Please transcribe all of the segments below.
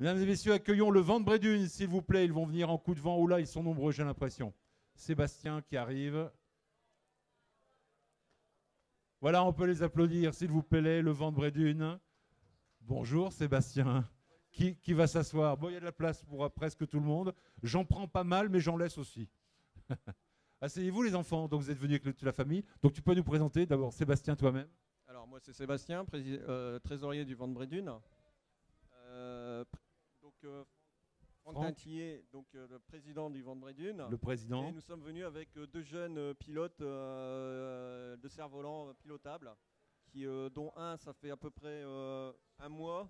Mesdames et messieurs, accueillons le vent de Brédune, s'il vous plaît. Ils vont venir en coup de vent. Oula, ils sont nombreux, j'ai l'impression. Sébastien qui arrive. Voilà, on peut les applaudir, s'il vous plaît, le vent de Brédune. Bonjour Sébastien. Qui va s'asseoir? Bon, il y a de la place pour presque tout le monde. J'en prends pas mal, mais j'en laisse aussi. Asseyez-vous les enfants, donc vous êtes venus avec toute la famille. Donc tu peux nous présenter d'abord Sébastien toi-même. Alors moi c'est Sébastien, trésorier du vent de Brédune. Franck Tintillet, le président du vent de Brédune. Le président. Et nous sommes venus avec deux jeunes pilotes de cerf-volant pilotables, dont un, ça fait à peu près un mois.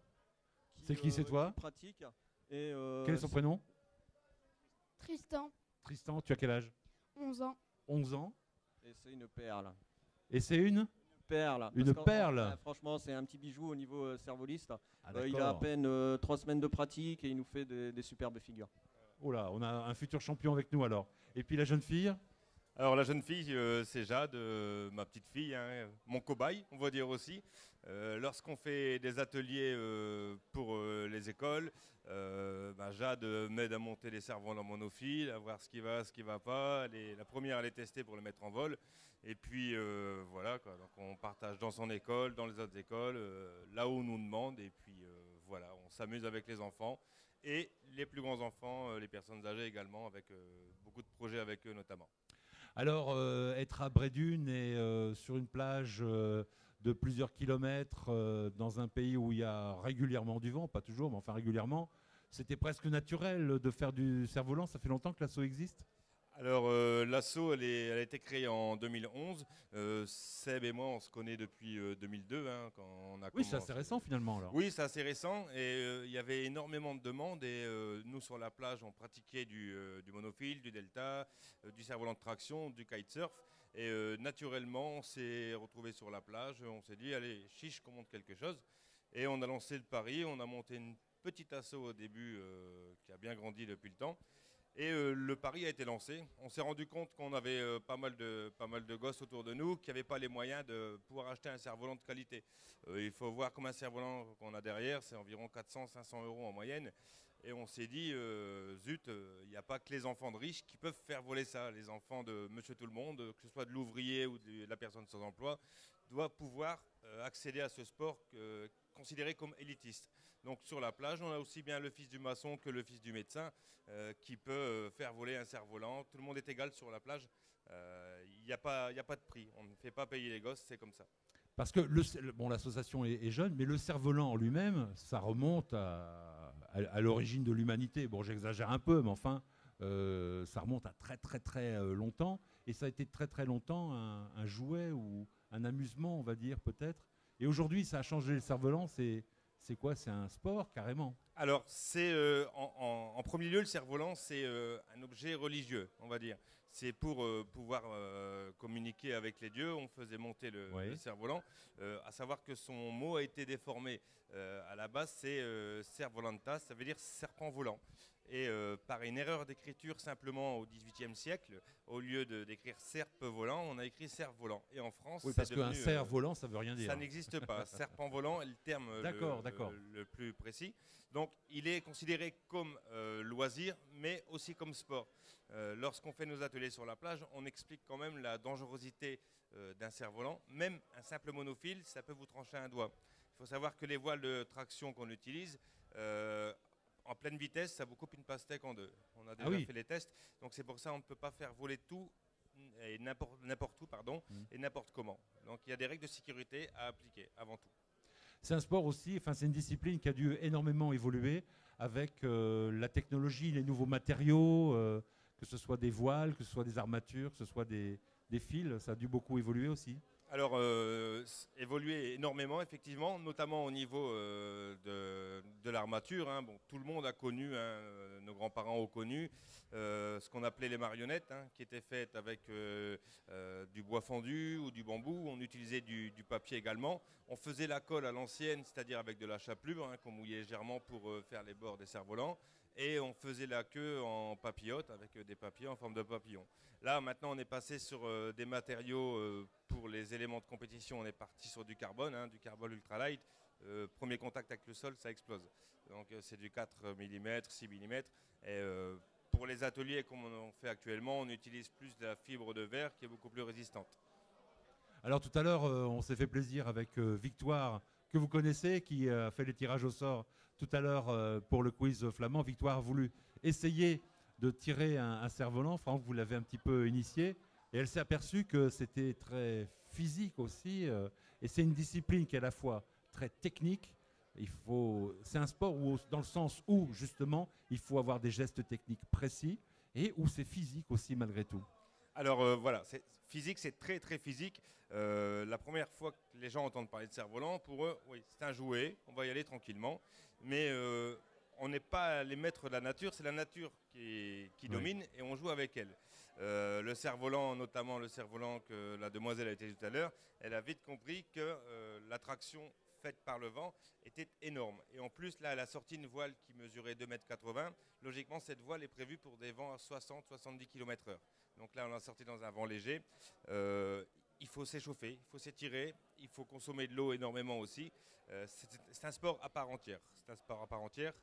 C'est qui, c'est toi? Qui pratique. Et, quel est son prénom? Tristan. Tristan, tu as quel âge? 11 ans. 11 ans. Et c'est une perle. Et c'est une perle. Une perle. Franchement, c'est un petit bijou au niveau cervoliste. Ah, il a à peine 3 semaines de pratique et il nous fait des superbes figures. Oh là, on a un futur champion avec nous alors. Et puis la jeune fille? Alors la jeune fille, c'est Jade, ma petite fille, hein, mon cobaye, on va dire aussi. Lorsqu'on fait des ateliers pour les écoles, Jade m'aide à monter des cerfs-volants monophiles, à voir ce qui va, ce qui ne va pas. La première à les tester pour les mettre en vol. Et puis voilà, quoi. Donc on partage dans son école, dans les autres écoles, là où on nous demande. Et puis voilà, on s'amuse avec les enfants. Et les plus grands enfants, les personnes âgées également, avec beaucoup de projets avec eux notamment. Alors, être à Brédune et sur une plage de plusieurs kilomètres dans un pays où il y a régulièrement du vent, pas toujours, mais enfin régulièrement, c'était presque naturel de faire du cerf-volant. Ça fait longtemps que l'assaut existe? Alors, l'assaut, elle a été créée en 2011. Seb et moi, on se connaît depuis 2002. Hein, quand on a oui, c'est assez récent finalement alors. Oui, c'est assez récent et il y avait énormément de demandes et nous sur la plage, on pratiquait du monofile, du delta, du cerf-volant de traction, du kitesurf et naturellement, on s'est retrouvés sur la plage, on s'est dit allez, chiche qu'on monte quelque chose et on a lancé le pari, on a monté une petite assaut au début qui a bien grandi depuis le temps. Et le pari a été lancé. On s'est rendu compte qu'on avait pas mal de gosses autour de nous qui n'avaient pas les moyens de pouvoir acheter un cerf-volant de qualité. Il faut voir comme un cerf-volant qu'on a derrière, c'est environ 400-500 € en moyenne. Et on s'est dit, zut, il n'y a pas que les enfants de riches qui peuvent faire voler ça. Les enfants de monsieur tout le monde, que ce soit de l'ouvrier ou de la personne sans emploi, doivent pouvoir accéder à ce sport considéré comme élitiste. Donc sur la plage, on a aussi bien le fils du maçon que le fils du médecin qui peut faire voler un cerf-volant. Tout le monde est égal sur la plage. Il n'y a pas de prix. On ne fait pas payer les gosses, c'est comme ça. Parce que l'association est jeune, mais le cerf-volant en lui-même, ça remonte à l'origine de l'humanité. Bon, j'exagère un peu, mais enfin, ça remonte à très très très longtemps. Et ça a été très très longtemps un jouet ou un amusement, on va dire peut-être. Et aujourd'hui, ça a changé le cerf-volant. C'est quoi? C'est un sport carrément? Alors, c'est en premier lieu, le cerf-volant, c'est un objet religieux, on va dire. C'est pour pouvoir communiquer avec les dieux. On faisait monter le cerf-volant. À savoir que son mot a été déformé. À la base, c'est cerf-volantas, ça veut dire serpent volant. Et par une erreur d'écriture simplement au XVIIIe siècle, au lieu d'écrire serpe volant, on a écrit cerf volant. Et en France, oui, parce qu'un cerf volant, ça veut rien dire. Ça n'existe pas. Serpent volant est le terme le plus précis. Donc, il est considéré comme loisir, mais aussi comme sport. Lorsqu'on fait nos ateliers sur la plage, on explique quand même la dangerosité d'un cerf-volant. Même un simple monophile, ça peut vous trancher un doigt. Il faut savoir que les voiles de traction qu'on utilise, en pleine vitesse, ça vous coupe une pastèque en deux. On a déjà fait les tests, donc c'est pour ça qu'on ne peut pas faire voler tout et n'importe où, et n'importe comment. Donc il y a des règles de sécurité à appliquer avant tout. C'est un sport aussi, enfin c'est une discipline qui a dû énormément évoluer avec la technologie, les nouveaux matériaux, que ce soit des voiles, que ce soit des armatures, que ce soit des fils, ça a dû beaucoup évoluer aussi. Alors, évoluer énormément, effectivement, notamment au niveau de l'armature. Hein. Bon, tout le monde a connu, nos grands-parents ont connu, ce qu'on appelait les marionnettes, hein, qui étaient faites avec du bois fendu ou du bambou. On utilisait du papier également. On faisait la colle à l'ancienne, c'est-à-dire avec de la chapelure, hein, qu'on mouillait légèrement pour faire les bords des cerfs-volants. Et on faisait la queue en papillote, avec des papiers en forme de papillon. Là, maintenant, on est passé sur des matériaux pour les éléments de compétition. On est parti sur du carbone ultralight. premier contact avec le sol, ça explose. Donc c'est du 4 mm, 6 mm. Et pour les ateliers comme on en fait actuellement, on utilise plus de la fibre de verre qui est beaucoup plus résistante. Alors tout à l'heure, on s'est fait plaisir avec Victoire, que vous connaissez, qui a fait les tirages au sort tout à l'heure pour le quiz flamand. Victoire a voulu essayer de tirer un cerf-volant. Franck, vous l'avez un petit peu initié. Et elle s'est aperçue que c'était très physique aussi. Et c'est une discipline qui est à la fois très technique. C'est un sport où, dans le sens où, justement, il faut avoir des gestes techniques précis et où c'est physique aussi, malgré tout. Alors voilà, physique, c'est très très physique. La première fois que les gens entendent parler de cerf-volant, pour eux, oui, c'est un jouet, on va y aller tranquillement. Mais on n'est pas les maîtres de la nature, c'est la nature qui domine et on joue avec elle. Le cerf-volant, notamment le cerf-volant que la demoiselle a été tout à l'heure, elle a vite compris que l'attraction faite par le vent était énorme. Et en plus, là, elle a sorti une voile qui mesurait 2,80 m. Logiquement, cette voile est prévue pour des vents à 60-70 km/h. Donc là, on l'a sorti dans un vent léger. Il faut s'échauffer, il faut s'étirer, il faut consommer de l'eau énormément aussi. C'est un sport à part entière. C'est un sport à part entière.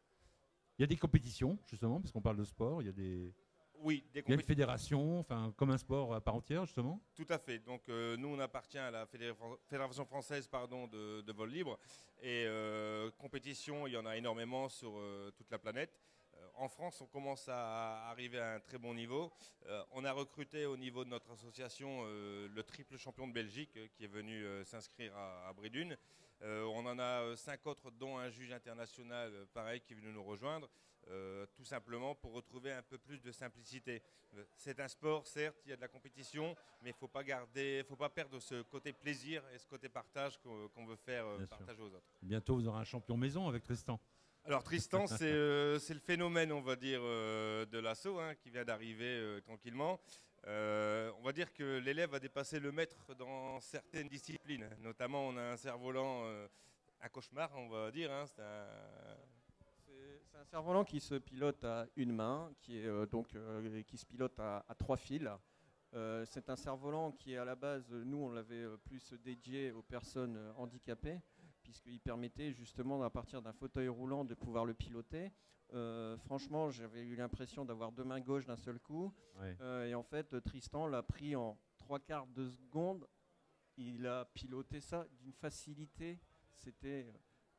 Il y a des compétitions, justement, parce qu'on parle de sport. Il y a des... Oui, il y a une fédération, enfin, comme un sport à part entière, justement. Tout à fait. Donc, nous, on appartient à la Fédération française de vol libre. Et compétition, il y en a énormément sur toute la planète. En France, on commence à arriver à un très bon niveau. On a recruté au niveau de notre association le triple champion de Belgique qui est venu s'inscrire à Bredune. On en a 5 autres, dont un juge international pareil qui est venu nous rejoindre. Tout simplement pour retrouver un peu plus de simplicité. C'est un sport, certes, il y a de la compétition, mais il ne faut pas perdre ce côté plaisir et ce côté partage qu'on veut faire partager aux autres. Bientôt, vous aurez un champion maison avec Tristan. Alors Tristan, c'est le phénomène, on va dire, de l'assaut qui vient d'arriver tranquillement. On va dire que l'élève a dépassé le maître dans certaines disciplines. Notamment, on a un cerf-volant, un cauchemar, on va dire. C'est un cerf-volant qui se pilote à une main, qui se pilote à 3 fils. C'est un cerf-volant qui est à la base, nous on l'avait plus dédié aux personnes handicapées, puisqu'il permettait justement à partir d'un fauteuil roulant de pouvoir le piloter. Franchement, j'avais eu l'impression d'avoir 2 mains gauches d'un seul coup. Ouais. Et en fait, Tristan l'a pris en 3/4 de seconde. Il a piloté ça d'une facilité. C'était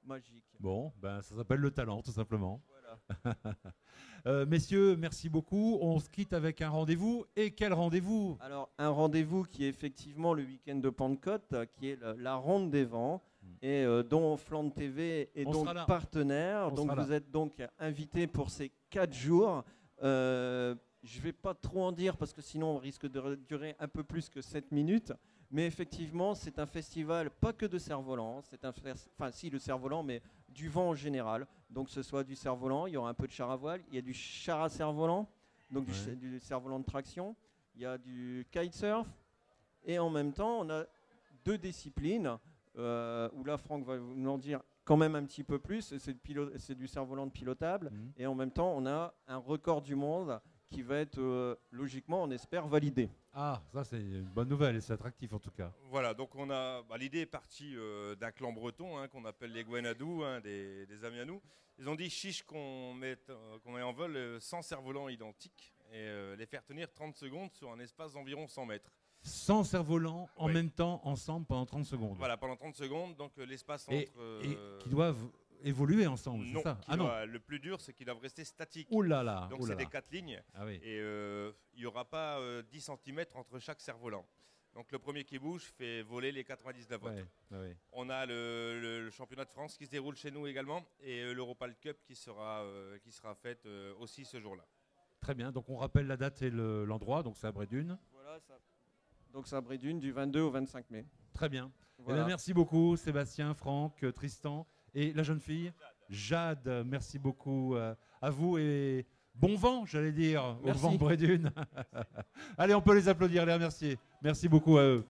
magique. Bon, ben, ça s'appelle le talent, tout simplement. Voilà. Messieurs, merci beaucoup. On se quitte avec un rendez-vous. Et quel rendez-vous? Alors, un rendez-vous qui est effectivement le week-end de Pentecôte, qui est la Ronde des Vents, et dont Flandre TV est donc partenaire. Donc, vous êtes donc invité pour ces 4 jours. Je ne vais pas trop en dire parce que sinon, on risque de durer un peu plus que 7 minutes. Mais effectivement, c'est un festival pas que de cerf-volant, le cerf-volant, mais du vent en général. Donc ce soit du cerf-volant, il y aura un peu de char à voile, il y a du char à cerf-volant, donc du cerf-volant de traction, il y a du kitesurf, et en même temps, on a 2 disciplines, où là, Franck va nous en dire quand même un petit peu plus, c'est du cerf-volant de pilotable, et en même temps, on a un record du monde qui va être logiquement, on espère, validé. Ah, ça c'est une bonne nouvelle et c'est attractif en tout cas. Voilà, donc l'idée est partie d'un clan breton qu'on appelle les Gwenadou, des amis à nous. Ils ont dit chiche qu'on met en vol 100 cerfs-volants identiques et les faire tenir 30 secondes sur un espace d'environ 100 mètres. 100 cerfs-volants en même temps, ensemble, pendant 30 secondes. Voilà, pendant 30 secondes, donc l'espace entre... Et qui doivent évoluer ensemble, c'est ça? Non, le plus dur, c'est qu'ils doivent rester statiques. Ouh là là. Donc c'est des 4 lignes. Ah oui. Et il n'y aura pas 10 cm entre chaque cerf-volant. Donc le premier qui bouge fait voler les 99 autres. Ouais. On a le championnat de France qui se déroule chez nous également et l'Europal Cup qui sera faite aussi ce jour-là. Très bien, donc on rappelle la date et l'endroit, donc c'est à Bredune. Voilà, donc c'est à Bredune du 22 au 25 mai. Très bien. Voilà. Eh bien, merci beaucoup Sébastien, Franck, Tristan et la jeune fille Jade. Merci beaucoup à vous et bon vent, j'allais dire, au vent de Bredune. Allez, on peut les applaudir, les remercier. Merci beaucoup à eux.